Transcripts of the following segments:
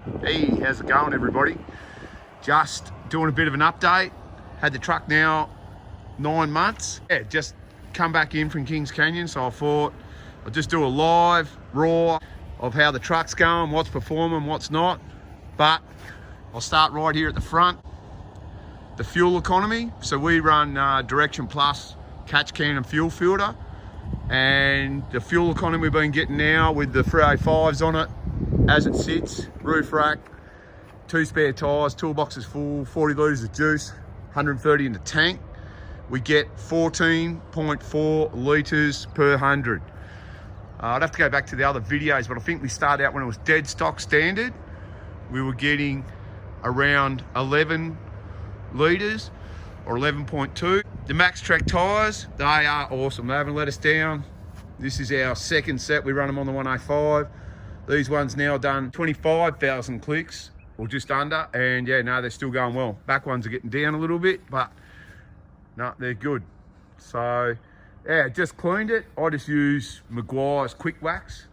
Hey, how's it going, everybody? Just doing a bit of an update. Had the truck now 9 months. Yeah, just come back in from Kings Canyon, so I thought I'll just do a live, raw of how the truck's going, what's performing, what's not. But I'll start right here at the front. The fuel economy. So we run Direction Plus, catch can and fuel filter. And the fuel economy we've been getting now with the 305s on it, as it sits, roof rack, 2 spare tyres, toolbox is full, 40 litres of juice, 130 in the tank. We get 14.4 litres per 100. I'd have to go back to the other videos, but I think we started out when it was dead stock standard. We were getting around 11 litres or 11.2. The Max Track tyres, they are awesome. They haven't let us down. This is our second set. We run them on the 105. These ones now done 25,000 clicks or just under, and yeah, no, they're still going well. Back ones are getting down a little bit, but no, they're good. So yeah, just cleaned it. I just use Maguire's Quick Wax,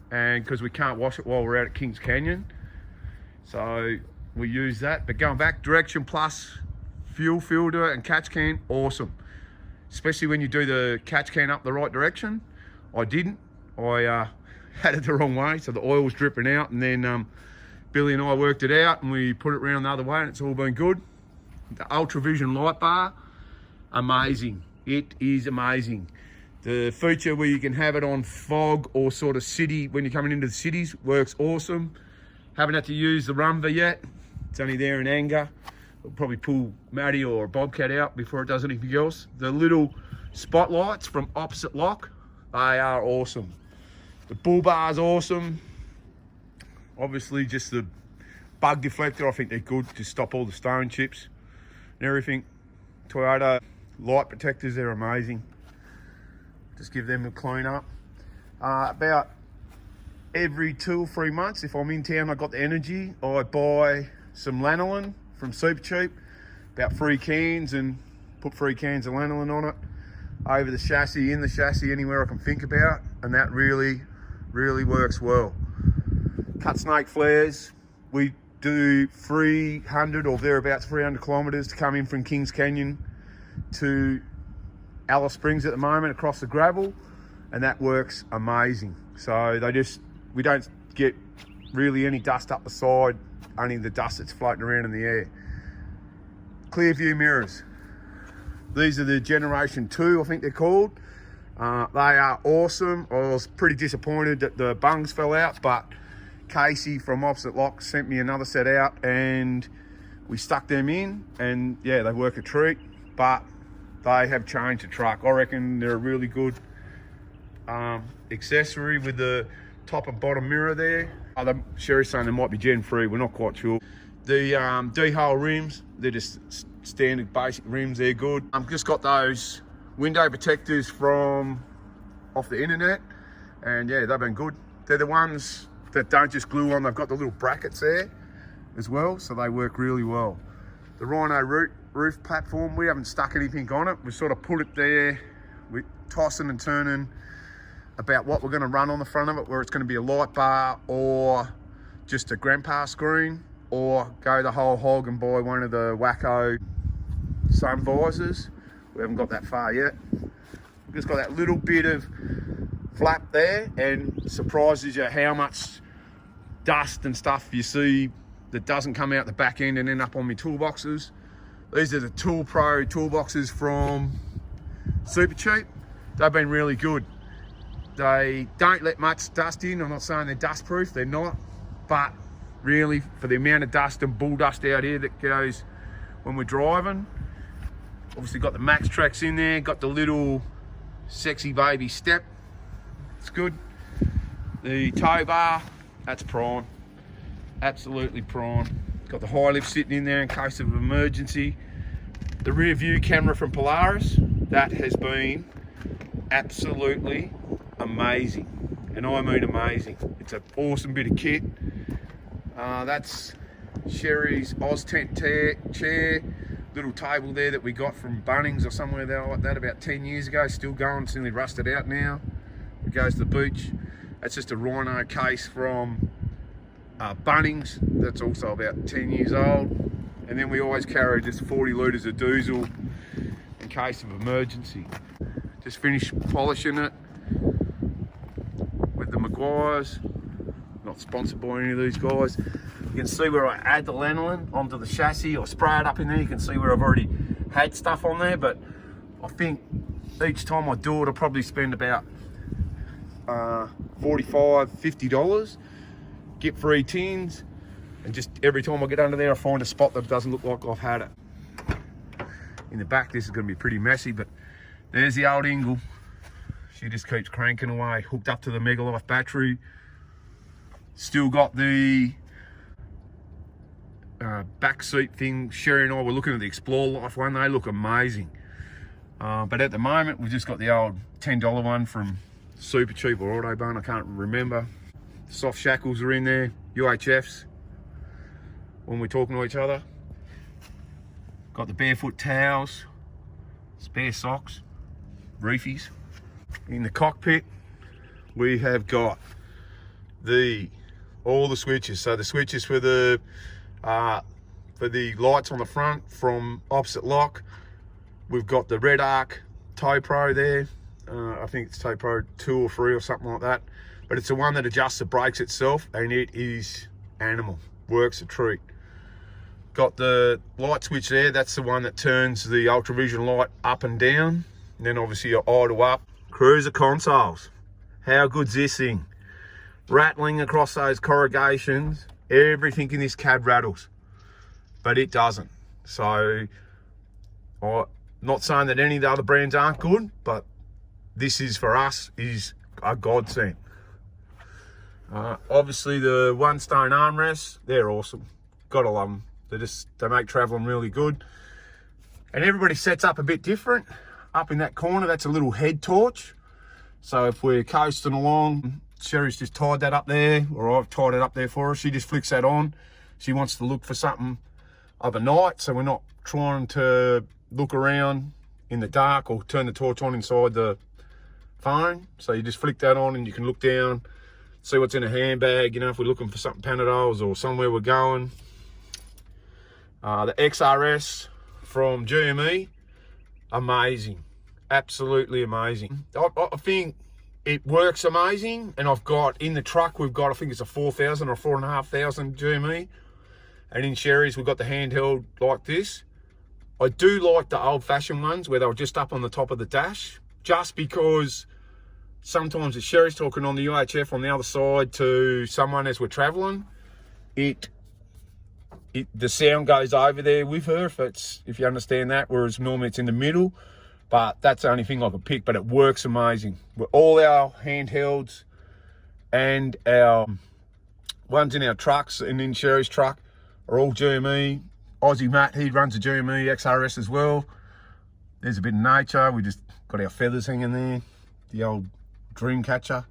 and because we can't wash it while we're out at Kings Canyon, so we use that. But going back, Direction Plus fuel filter and catch can, awesome. Especially when you do the catch can up the right direction. I didn't. I had it the wrong way, so the oil was dripping out, and then Billy and I worked it out and we put it around the other way, and it's all been good. The Ultravision light bar, amazing. It is amazing. The feature where you can have it on fog or sort of city, when you're coming into the cities, works awesome. Haven't had to use the Rumva yet. It's only there in Engel. We'll probably pull Maddie or Bobcat out before it does anything else. The little spotlights from opposite lock, they are awesome. The bull bar is awesome. Obviously just the bug deflector, I think they're good to stop all the stone chips and everything. Toyota light protectors, they're amazing. Just give them a clean up. About every 2 or 3 months, if I'm in town, I got the energy, I buy some lanolin from Super Cheap, about 3 cans, and put 3 cans of lanolin on it, over the chassis, in the chassis, anywhere I can think about, and that really works well. Cut snake flares, we do 300 or thereabouts, 300 kilometres to come in from Kings Canyon to Alice Springs at the moment across the gravel, and that works amazing. So we don't get really any dust up the side, only the dust that's floating around in the air. Clear view mirrors. These are the Generation 2, I think they're called. They are awesome. I was pretty disappointed that the bungs fell out, but Casey from Opposite Lock sent me another set out and we stuck them in, and yeah, they work a treat, but they have changed the truck. I reckon they're a really good accessory with the top and bottom mirror there. Sherry's saying they might be Gen 3, we're not quite sure. The D-hole rims, they're just standard basic rims, they're good. I've just got those window protectors from off the internet, and yeah, they've been good. They're the ones that don't just glue on, they've got the little brackets there as well, so they work really well. The Rhino roof platform, we haven't stuck anything on it. We sort of put it there, we're tossing and turning about what we're going to run on the front of it, where it's going to be a light bar or just a grandpa screen, or go the whole hog and buy one of the wacko sun visors. We haven't got that far yet. We've just got that little bit of flap there, and surprises you how much dust and stuff you see that doesn't come out the back end and end up on my toolboxes. These are the Tool Pro toolboxes from Super Cheap. They've been really good. They don't let much dust in. I'm not saying they're dust proof, they're not, but really for the amount of dust and bull dust out here that goes when we're driving. Obviously got the Max Tracks in there, got the little sexy baby step, it's good. The tow bar, that's prime, absolutely prime. Got the high lift sitting in there in case of emergency. The rear view camera from Polaris, that has been absolutely amazing, and I mean amazing. It's an awesome bit of kit. That's Sherry's Oz tent chair, little table there that we got from Bunnings or somewhere there like that about 10 years ago, still going, it's nearly rusted out now. It goes to the beach. That's just a Rhino case from Bunnings, that's also about 10 years old. And then we always carry just 40 litres of diesel in case of emergency. Just finished polishing it with the Maguires. Not sponsored by any of these guys. You can see where I add the lanolin onto the chassis or spray it up in there. You can see where I've already had stuff on there, but I think each time I do it, I'll probably spend about $45, $50, get free tins, and just every time I get under there, I find a spot that doesn't look like I've had it. In the back, this is going to be pretty messy, but there's the old Engel. She just keeps cranking away, hooked up to the Mega Life battery. Still got the back seat thing. Sherry and I were looking at the Explore Life one. They look amazing. But at the moment, we've just got the old $10 one from Super Cheap or Autobahn. I can't remember. Soft shackles are in there. UHFs when we're talking to each other. Got the barefoot towels, spare socks, reefies. In the cockpit, we have got all the switches. So the switches for the lights on the front from opposite lock. We've got the Red Arc Tow Pro there. I think it's Tow Pro 2 or 3 or something like that. But it's the one that adjusts the brakes itself, and it is animal. Works a treat. Got the light switch there. That's the one that turns the ultravision light up and down. And then obviously your idle up. Cruiser consoles. How good's this thing? Rattling across those corrugations. Everything in this cab rattles. But it doesn't. So, I'm not saying that any of the other brands aren't good, but this is, for us, is a godsend. Obviously the one stone armrests, they're awesome. Gotta love them. They make traveling really good. And everybody sets up a bit different. Up in that corner, that's a little head torch. So if we're coasting along, Sherry's just tied that up there, or I've tied it up there for her. She just flicks that on. She wants to look for something of a night, so we're not trying to look around in the dark or turn the torch on inside the phone. So you just flick that on and you can look down, see what's in a handbag, you know, if we're looking for something Panadols or somewhere we're going. The XRS from GME, amazing, absolutely amazing. I think it works amazing, and I've got in the truck, we've got, I think it's a 4,000 or 4,500 GME, and in Sherry's we've got the handheld like this. I do like the old-fashioned ones where they're just up on the top of the dash, just because sometimes if Sherry's talking on the UHF on the other side to someone as we're traveling, the sound goes over there with her, if you understand that, whereas normally it's in the middle. But that's the only thing I could pick, but it works amazing. All our handhelds and our ones in our trucks and in Sherry's truck are all GME. Aussie Matt, he runs a GME XRS as well. There's a bit of nature. We just got our feathers hanging there. The old Dreamcatcher.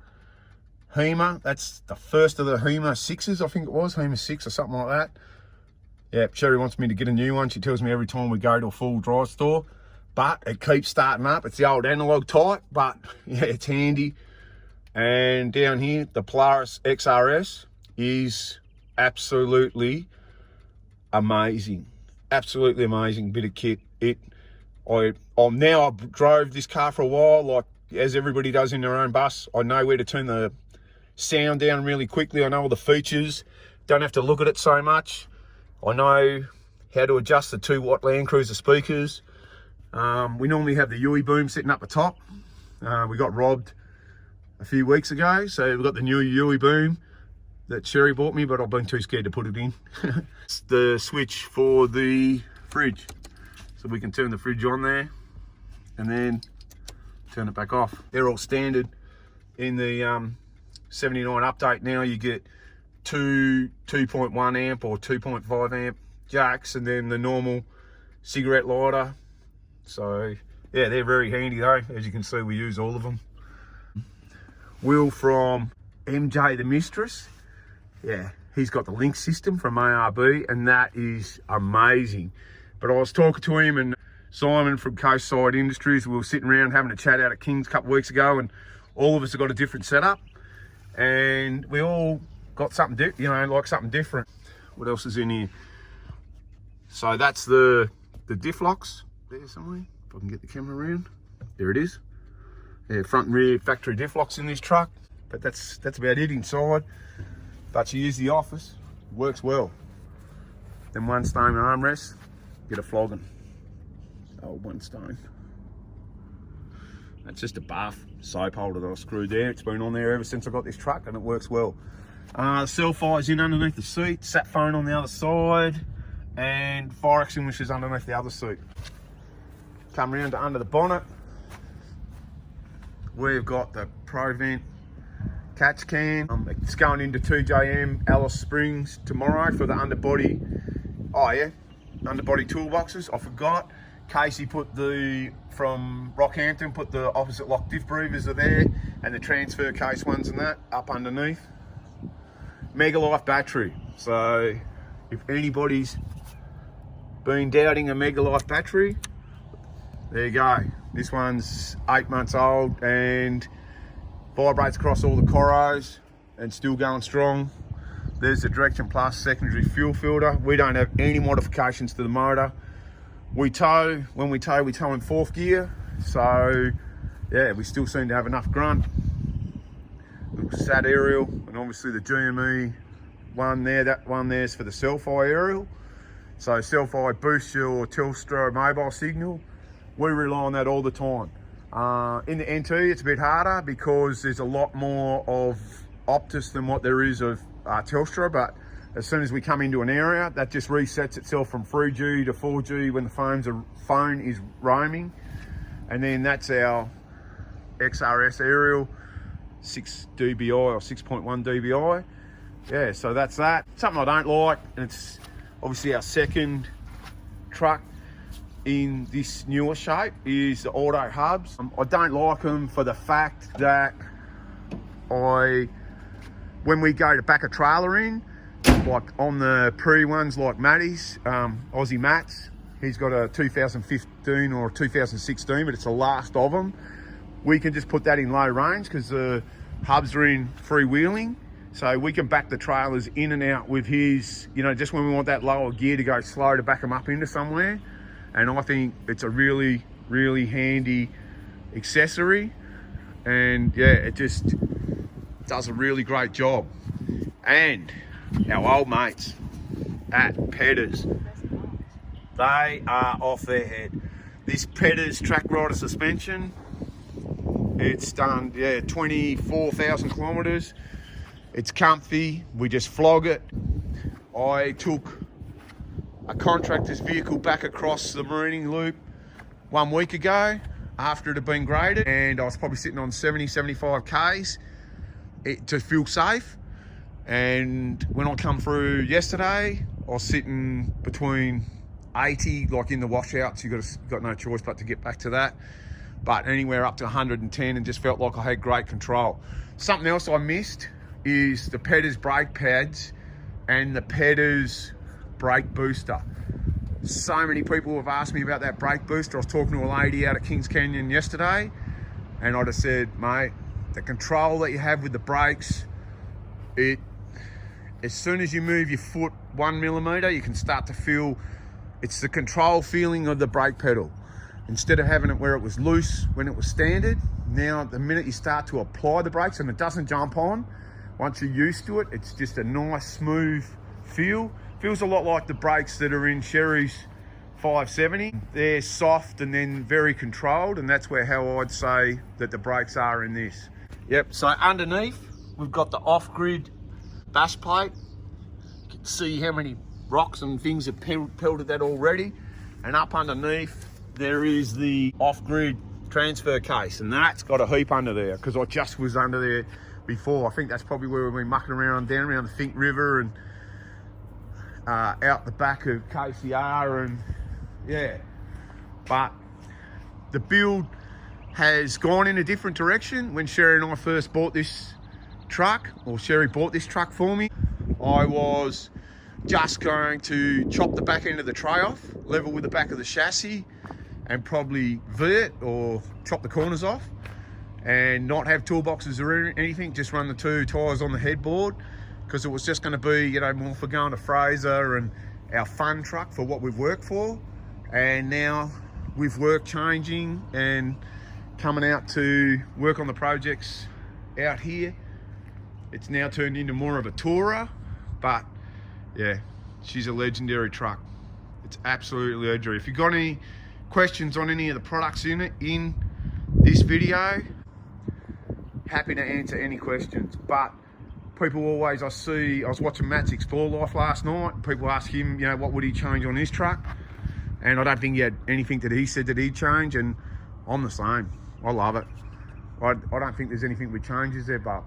HEMA, that's the first of the HEMA 6s, I think it was. HEMA 6 or something like that. Yeah, Sherry wants me to get a new one. She tells me every time we go to a full drive store. But it keeps starting up. It's the old analog type, but yeah, it's handy. And down here, the Polaris XRS is absolutely amazing. Absolutely amazing bit of kit. I've drove this car for a while, like as everybody does in their own bus. I know where to turn the sound down really quickly. I know all the features. Don't have to look at it so much. I know how to adjust the 2-watt Landcruiser speakers. We normally have the UE boom sitting up the top. We got robbed a few weeks ago, so we've got the new UE boom that Sherry bought me, but I've been too scared to put it in. It's the switch for the fridge. So we can turn the fridge on there and then turn it back off. They're all standard. In the 79 update now, you get 2.1 amp or 2.5 amp jacks, and then the normal cigarette lighter. So yeah, they're very handy though. As you can see, we use all of them. Will from MJ the Mistress. Yeah, he's got the link system from ARB, and that is amazing. But I was talking to him and Simon from Coastside Industries. We were sitting around having a chat out at King's a couple of weeks ago, and all of us have got a different setup, and we all got something, like something different. What else is in here? So that's the diff locks there somewhere. If I can get the camera around. There it is. Yeah, front and rear factory diff locks in this truck. But that's about it inside. But you use the office, works well. Then 1 stone armrest, get a flogging. Oh, 1 stone. That's just a bath soap holder that I screwed there. It's been on there ever since I got this truck and it works well. The cell fire's in underneath the seat, sat phone on the other side, and fire extinguisher's underneath the other seat. Come round to under the bonnet. We've got the ProVent catch can. It's going into 2JM Alice Springs tomorrow for the underbody. Oh yeah, underbody toolboxes. I forgot. Casey put from Rockhampton, put the opposite lock diff breathers are there, and the transfer case ones and that up underneath. Mega Life battery. So if anybody's been doubting a Mega Life battery, there you go. This one's 8 months old and vibrates across all the corros and still going strong. There's the Direction Plus secondary fuel filter. We don't have any modifications to the motor. When we tow in 4th gear. So yeah, we still seem to have enough grunt. Little sat aerial, and obviously the GME one there, that one there's for the Selfie aerial. So Selfie boosts your Telstra mobile signal. We rely on that all the time. In the NT, it's a bit harder because there's a lot more of Optus than what there is of Telstra, but as soon as we come into an area, that just resets itself from 3G to 4G when the phone is roaming. And then that's our XRS aerial, 6 dBi or 6.1 dBi. Yeah, so that's that. Something I don't like, and it's obviously our second truck in this newer shape, is the auto hubs. I don't like them for the fact that when we go to back a trailer in, like on the pre ones like Matty's, Aussie Matt's, he's got a 2015 or 2016, but it's the last of them. We can just put that in low range because the hubs are in freewheeling. So we can back the trailers in and out with his, just when we want that lower gear to go slow to back them up into somewhere. And I think it's a really, really handy accessory. And yeah, it just does a really great job. And our old mates at Pedders, they are off their head. This Pedders track rider suspension, it's done 24,000 kilometers. It's comfy, we just flog it. I took a contractor's vehicle back across the Marining Loop 1 week ago after it had been graded, and I was probably sitting on 75 Ks to feel safe. And when I come through yesterday, I was sitting between 80, like in the washouts. You got no choice but to get back to that. But anywhere up to 110, and just felt like I had great control. Something else I missed is the Pedders brake pads and the Pedders brake booster. So many people have asked me about that brake booster. I was talking to a lady out at Kings Canyon yesterday, and I just said, mate, the control that you have with the brakes, as soon as you move your foot 1 millimeter, you can start to feel, it's the control feeling of the brake pedal. Instead of having it where it was loose when it was standard, now the minute you start to apply the brakes and it doesn't jump on, once you're used to it, it's just a nice smooth feel. Feels a lot like the brakes that are in Sherry's 570. They're soft and then very controlled, and that's how I'd say that the brakes are in this. Yep, so underneath, we've got the off-grid bash plate. You can see how many rocks and things have pelted that already. And up underneath, there is the off-grid transfer case, and that's got a heap under there because I just was under there before. I think that's probably where we've been mucking around down around the Fink River and out the back of KCR, and yeah. But the build has gone in a different direction. When Sherry and I first bought this truck, or Sherry bought this truck for me, I was just going to chop the back end of the tray off, level with the back of the chassis, and probably V it or chop the corners off and not have toolboxes or anything, just run the 2 tyres on the headboard because it was just going to be, you know, more for going to Fraser and our fun truck for what we've worked for. And now with work changing and coming out to work on the projects out here, it's now turned into more of a tourer. But yeah, she's a legendary truck. It's absolutely legendary. If you've got any questions on any of the products in this video, happy to answer any questions. But people always, I was watching Matt's Explore Life last night. People ask him, you know, what would he change on his truck? And I don't think he had anything that he said that he'd change. And I'm the same. I love it. I don't think there's anything we change, is there? But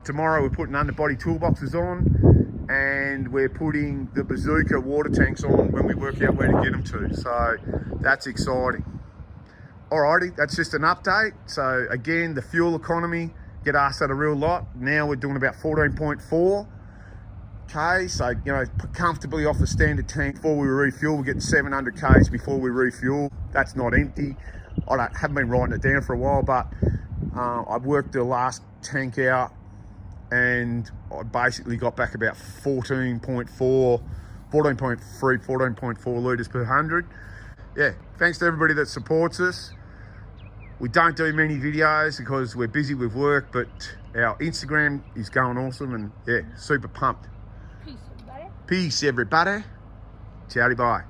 tomorrow we're putting underbody toolboxes on, and we're putting the bazooka water tanks on when we work out where to get them to. So that's exciting. Alrighty, that's just an update. So again, the fuel economy, get asked that a real lot. Now we're doing about 14.4 K, so you know, comfortably off the standard tank. Before we refuel, we're getting 700 Ks before we refuel. That's not empty. Haven't been writing it down for a while, but I've worked the last tank out and I basically got back about 14.4 litres per 100. Yeah, thanks to everybody that supports us. We don't do many videos because we're busy with work, but our Instagram is going awesome, and yeah, super pumped. Peace, everybody. Peace, everybody. Ciao, bye.